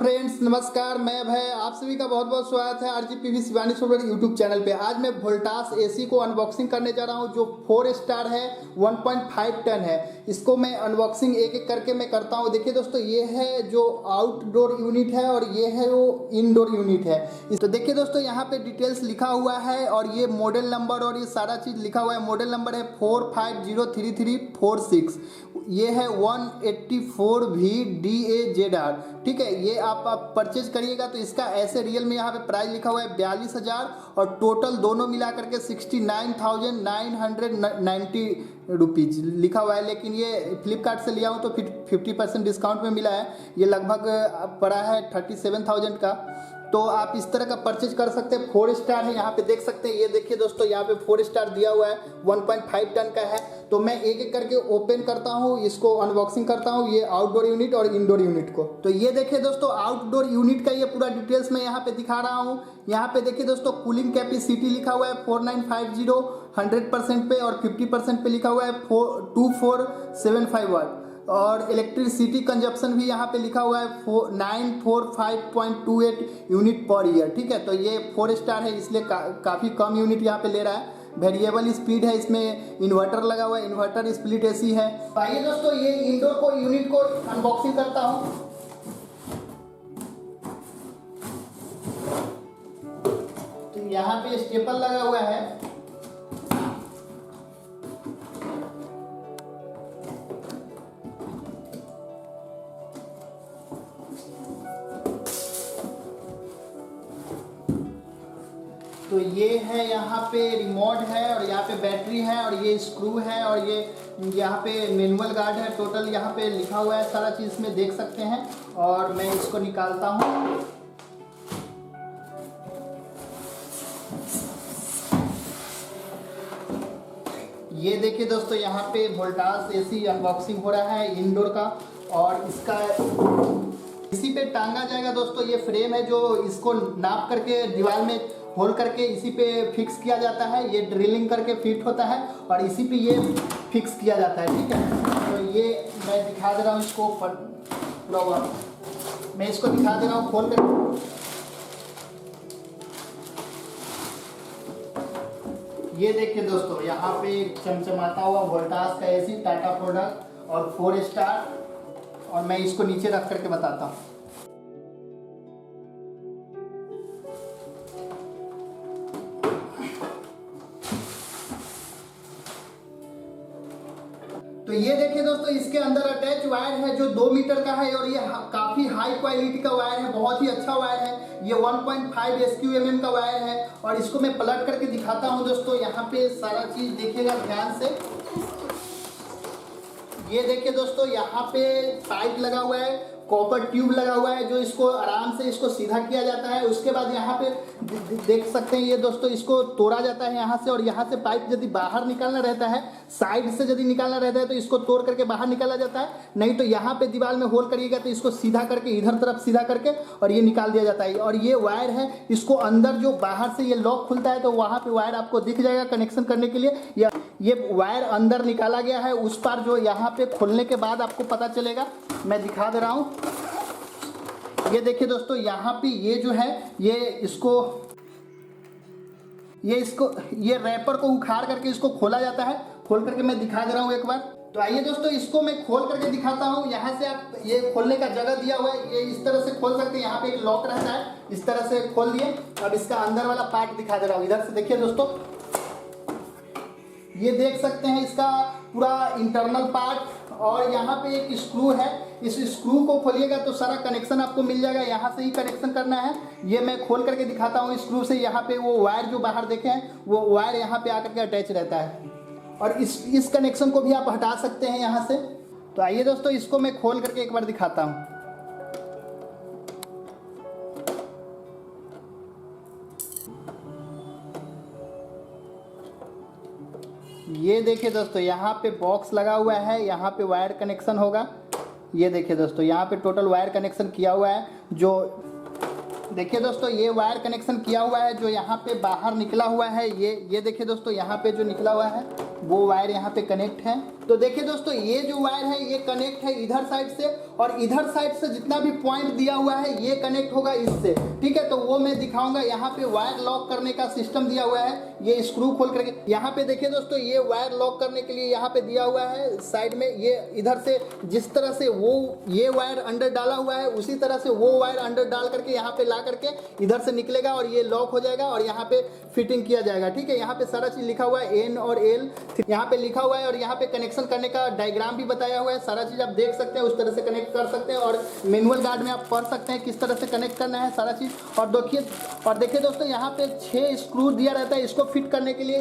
Friends, नमस्कार। मैं अभय, आप सभी का बहुत बहुत स्वागत है RGPV Shivani software YouTube channel पे। आज मैं वोल्टास एसी को अनबॉक्सिंग करने जा रहा हूं जो 4 स्टार है, 1.5 टन है। इसको मैं अनबॉक्सिंग एक एक करके मैं करता हूं। देखिए दोस्तों, ये है जो आउटडोर यूनिट है और ये है वो इनडोर यूनिट है। तो देखिए दोस्तों, यहाँ पे डिटेल्स लिखा हुआ है और ये मॉडल नंबर और ये सारा चीज़ लिखा हुआ है। मॉडल नंबर है 45033346। ये है 184VDAZR। ठीक है, ये आप परचेज करिएगा तो इसका ऐसे रियल में यहाँ पे प्राइस लिखा हुआ है 42,000 और टोटल दोनों मिला करके 69,990 रुपीज़ लिखा हुआ है। लेकिन ये फ्लिपकार्ट से लिया हूँ तो फिर 50% डिस्काउंट में मिला है। ये लगभग पड़ा है 37,000 का। तो आप इस तरह का परचेज कर सकते हैं। 4 स्टार है, यहाँ पे देख सकते हैं। ये देखिए दोस्तों, यहाँ पे 4 स्टार दिया हुआ है, 1.5 टन का है। तो मैं एक एक करके ओपन करता हूँ, इसको अनबॉक्सिंग करता हूँ, ये आउटडोर यूनिट और इंडोर यूनिट को। तो ये देखिए दोस्तों, आउटडोर यूनिट का ये पूरा डिटेल्स मैं यहाँ पे दिखा रहा हूँ। यहाँ पे देखिए दोस्तों, कूलिंग कैपेसिटी लिखा हुआ है 4950 100% पे और 50% पे लिखा हुआ है 2475 वाट। और इलेक्ट्रिसिटी कंजप्शन भी यहाँ पे लिखा हुआ है 945.28 यूनिट पर ईयर। ठीक है, तो ये 4 स्टार है, इसलिए काफ़ी कम यूनिट यहाँ पे ले रहा है। वेरिएबल स्पीड है, इसमें इन्वर्टर लगा हुआ है, इन्वर्टर स्प्लिट एसी है। आइए दोस्तों, ये इंडोर को यूनिट को अनबॉक्सिंग करता हूँ। तो यहाँ पे स्टेपल लगा हुआ है। तो ये है, यहाँ पे रिमोट है और यहाँ पे बैटरी है और ये स्क्रू है और ये यहाँ पे मैनुअल गार्ड है। टोटल यहाँ पे लिखा हुआ है सारा चीज़ इसमें देख सकते हैं। और मैं इसको निकालता हूँ। ये देखिए दोस्तों, यहाँ पे वोल्टास एसी अनबॉक्सिंग हो रहा है इंडोर का। और इसका इसी पे टांगा जाएगा दोस्तों। ये फ्रेम है जो इसको नाप करके दीवार में होल करके इसी पे फिक्स किया जाता है। ये ड्रिलिंग करके फिट होता है और इसी पे ये फिक्स किया जाता है। ठीक है, तो ये मैं दिखा दे रहा हूँ इसको पूरा। मैं इसको दिखा दे रहा हूँ खोल कर। ये देखिए दोस्तों, यहाँ पे चमचमाता हुआ वोल्टास का एसी, टाटा प्रोडक्ट और 4 स्टार। और मैं इसको नीचे रख करके बताता हूँ। तो ये देखिए दोस्तों, इसके अंदर अटैच वायर है जो 2 मीटर का है और ये काफ़ी हाई क्वालिटी का वायर है, बहुत ही अच्छा वायर है। ये 1.5 SQMM का वायर है और इसको मैं पलट करके दिखाता हूँ दोस्तों। यहाँ पे सारा चीज़ देखिएगा ध्यान से। ये देखिए दोस्तों, यहाँ पे पाइप लगा हुआ है, कॉपर ट्यूब लगा हुआ है जो इसको आराम से इसको सीधा किया जाता है। उसके बाद यहाँ पे देख सकते हैं ये दोस्तों, इसको तोड़ा जाता है यहाँ से। और यहाँ से पाइप यदि बाहर निकालना रहता है, साइड से यदि निकालना रहता है तो इसको तोड़ करके बाहर निकाला जाता है। नहीं तो यहाँ पे दीवार में होल करिएगा तो इसको सीधा करके इधर तरफ सीधा करके और ये निकाल दिया जाता है। और ये वायर है, इसको अंदर जो बाहर से ये लॉक खुलता है तो वहाँ पे वायर आपको दिख जाएगा कनेक्शन करने के लिए। ये वायर अंदर निकाला गया है, उस पार जो यहाँ पे खोलने के बाद आपको पता चलेगा। मैं दिखा दे रहा हूँ। ये देखिए दोस्तों, यहाँ पे ये जो है ये रैपर को उखाड़ करके इसको खोला जाता है। खोल करके मैं दिखा दे रहा हूँ एक बार। तो आइए दोस्तों, इसको मैं खोल करके दिखाता हूँ। यहाँ से आप ये खोलने का जगह दिया हुआ है, ये इस तरह से खोल सकते हैं। यहाँ पे एक लॉक रहता है, इस तरह से खोल दिए। अब इसका अंदर वाला पार्ट दिखा दे रहा हूँ। इधर से देखिए दोस्तों, ये देख सकते हैं इसका पूरा इंटरनल पार्ट। और यहाँ पे एक स्क्रू है, इस स्क्रू को खोलिएगा तो सारा कनेक्शन आपको मिल जाएगा। यहाँ से ही कनेक्शन करना है। ये मैं खोल करके दिखाता हूँ स्क्रू से। यहाँ पे वो वायर जो बाहर देखे हैं वो वायर यहाँ पे आकर के अटैच रहता है। और इस कनेक्शन को भी आप हटा सकते हैं यहाँ से। तो आइए दोस्तों, इसको मैं खोल करके एक बार दिखाता हूँ। ये देखिए दोस्तों, यहाँ पे बॉक्स लगा हुआ है, यहाँ पे वायर कनेक्शन होगा। ये देखिए दोस्तों, यहाँ पे टोटल वायर कनेक्शन किया हुआ है। जो देखिए दोस्तों, ये वायर कनेक्शन किया हुआ है जो यहाँ पे बाहर निकला हुआ है। ये देखिए दोस्तों, यहाँ पे जो निकला हुआ है वो वायर यहाँ पे कनेक्ट है। तो देखिए दोस्तों, ये जो वायर है ये कनेक्ट है इधर साइड से, और इधर साइड से जितना भी पॉइंट दिया हुआ है ये कनेक्ट होगा इससे, ठीक है। तो वो मैं दिखाऊंगा। यहाँ पे वायर लॉक करने का सिस्टम दिया हुआ है, ये स्क्रू खोल करके यहाँ पे देखिए दोस्तों, ये वायर लॉक करने के लिए यहाँ पे दिया हुआ है साइड में। ये इधर से जिस तरह से वो ये वायर अंदर डाला हुआ है उसी तरह से वो वायर अंदर डाल करके यहाँ पे ला करके इधर से निकलेगा और ये लॉक हो जाएगा और यहाँ पे फिटिंग किया जाएगा, ठीक है। यहाँ पे सारा चीज लिखा हुआ है, एन और एल यहाँ पे लिखा हुआ है, और यहाँ पे कनेक्शन करने का डायग्राम भी बताया हुआ है। सारा चीज आप देख सकते हैं, उस तरह से कनेक्ट कर सकते हैं, और मैनुअल गार्ड में आप पढ़ सकते हैं किस तरह से कनेक्ट करना है सारा चीज। और देखिए दोस्तों, यहाँ पे 6 स्क्रू दिया रहता है इसको फिट करने के लिए।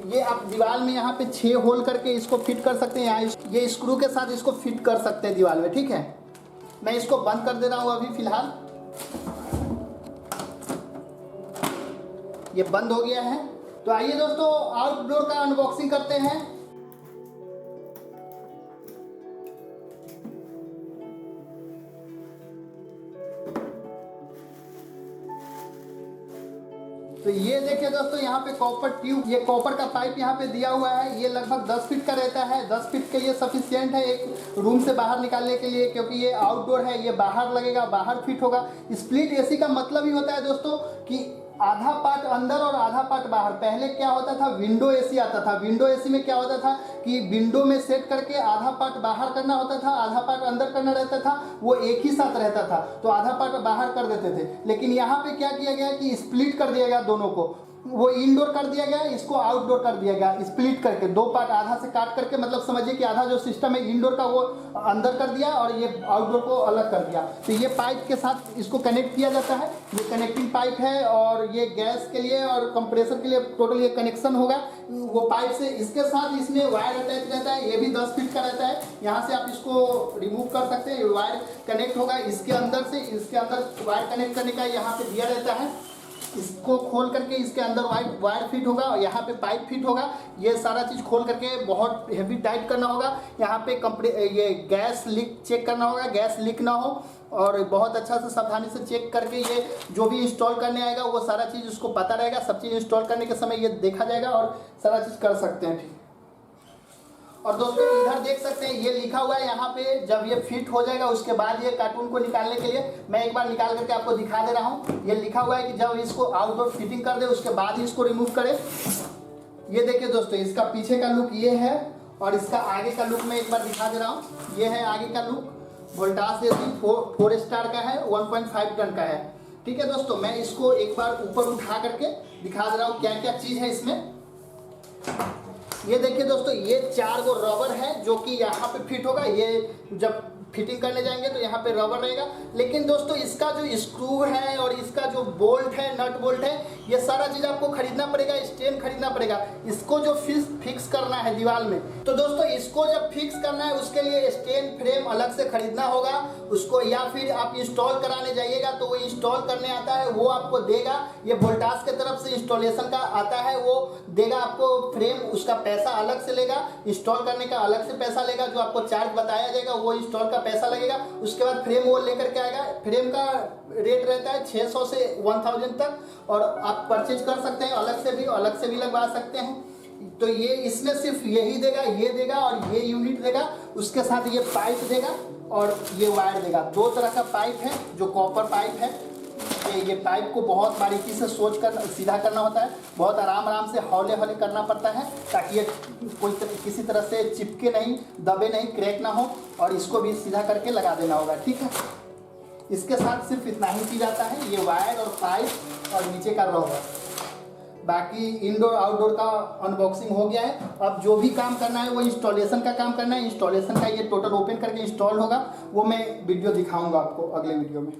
ये आप दीवार में यहाँ पे 6 होल करके इसको फिट कर सकते हैं। यहाँ ये स्क्रू के साथ इसको फिट कर सकते हैं दीवार में, ठीक है। मैं इसको बंद कर दे रहा हूँ अभी फिलहाल। ये बंद हो गया है। तो आइए दोस्तों, आउटडोर का अनबॉक्सिंग करते हैं। तो ये देखिए दोस्तों, यहाँ पे कॉपर ट्यूब, ये कॉपर का पाइप यहाँ पे दिया हुआ है। ये लगभग 10 फीट का रहता है। 10 फीट के लिए सफिशियंट है एक रूम से बाहर निकालने के लिए, क्योंकि ये आउटडोर है, ये बाहर लगेगा, बाहर फिट होगा। स्प्लिट एसी का मतलब ही होता है दोस्तों कि आधा पार्ट अंदर और आधा पार्ट बाहर। पहले क्या होता था, विंडो एसी आता था। विंडो एसी में क्या होता था कि विंडो में सेट करके आधा पार्ट बाहर करना होता था, आधा पार्ट अंदर करना रहता था, वो एक ही साथ रहता था, तो आधा पार्ट बाहर कर देते थे। लेकिन यहाँ पे क्या किया गया कि स्प्लिट कर दिया गया दोनों को। वो इंडोर कर दिया गया, इसको आउटडोर कर दिया गया, स्प्लिट करके 2 पार्ट आधा से काट करके, मतलब समझिए कि आधा जो सिस्टम है इंडोर का वो अंदर कर दिया और ये आउटडोर को अलग कर दिया। तो ये पाइप के साथ इसको कनेक्ट किया जाता है। ये कनेक्टिंग पाइप है, और ये गैस के लिए और कंप्रेसर के लिए टोटल ये कनेक्शन होगा वो पाइप से। इसके साथ इसमें वायर अटैच रहता है, ये भी 10 फीट का रहता है। यहाँ से आप इसको रिमूव कर सकते हैं, वायर कनेक्ट होगा इसके अंदर से। इसके अंदर वायर कनेक्ट करने का यहाँ पे दिया रहता है। इसको खोल करके इसके अंदर वायर फिट होगा और यहाँ पे पाइप फिट होगा। ये सारा चीज़ खोल करके बहुत हेवी टाइट करना होगा। यहाँ पे ये गैस लीक चेक करना होगा, गैस लीक ना हो, और बहुत अच्छा से सावधानी से चेक करके ये जो भी इंस्टॉल करने आएगा वो सारा चीज़ उसको पता रहेगा। सब चीज़ इंस्टॉल करने के समय ये देखा जाएगा और सारा चीज़ कर सकते हैं, ठीक। और दोस्तों इधर देख सकते हैं, ये लिखा हुआ है यहाँ पे, जब ये फिट हो जाएगा उसके बाद ये कार्टून को निकालने के लिए मैं एक बार निकाल करके आपको दिखा दे रहा हूँ। ये लिखा हुआ है कि जब इसको आउटडोर फिटिंग कर दे उसके बाद ही इसको रिमूव करें। ये देखिए दोस्तों, इसका पीछे का लुक ये है, और इसका आगे का लुक मैं एक बार दिखा दे रहा हूँ। ये है आगे का लुक, वोल्टास एसी 4 स्टार का है, 1.5 टन का है, ठीक है दोस्तों। मैं इसको एक बार ऊपर उठा करके दिखा दे रहा हूँ क्या क्या चीज़ है इसमें। ये देखिए दोस्तों, ये 4 गो रबर है जो कि यहाँ पे फिट होगा। ये जब फिटिंग करने जाएंगे तो यहाँ पे रबर रहेगा। लेकिन दोस्तों इसका जो स्क्रू है और इसका जो बोल्ट है, नट बोल्ट है, ये सारा चीज़ आपको खरीदना पड़ेगा, स्टैंड खरीदना पड़ेगा। इसको जो फिक्स करना है दीवार में, तो दोस्तों इसको जब फिक्स करना है उसके लिए स्टैंड फ्रेम अलग से खरीदना होगा उसको, या फिर आप इंस्टॉल कराने जाइएगा तो वो इंस्टॉल करने आता है वो आपको देगा। ये वोल्टास के तरफ से इंस्टॉलेशन का आता है, वो देगा आपको फ्रेम, उसका पैसा अलग से लेगा, इंस्टॉल करने का अलग से पैसा लेगा। जो आपको चार्ज बताया जाएगा वो इंस्टॉल पैसा लगेगा। उसके बाद फ्रेम वो लेकर के आएगा। फ्रेम का रेट रहता है 600 से 1000 तक, और आप परचेज कर सकते हैं, अलग से भी लगवा सकते हैं। तो ये इसमें सिर्फ यही देगा, ये देगा और ये यूनिट देगा, उसके साथ ये पाइप देगा और ये वायर देगा। 2 तरह का पाइप है, जो कॉपर पाइप है। ये पाइप को बहुत बारीकी से सोच कर सीधा करना होता है, बहुत आराम से हौले करना पड़ता है, ताकि ये किसी तरह से चिपके नहीं, दबे नहीं, क्रैक ना हो, और इसको भी सीधा करके लगा देना होगा, ठीक है। इसके साथ सिर्फ इतना ही चीज़ आता है, ये वायर और पाइप और नीचे का रबर। बाकी इंडोर आउटडोर का अनबॉक्सिंग हो गया है। अब जो भी काम करना है वो इंस्टॉलेशन का काम करना है। इंस्टॉलेशन का ये टोटल ओपन करके इंस्टॉल होगा, वो मैं वीडियो दिखाऊंगा आपको अगले वीडियो में।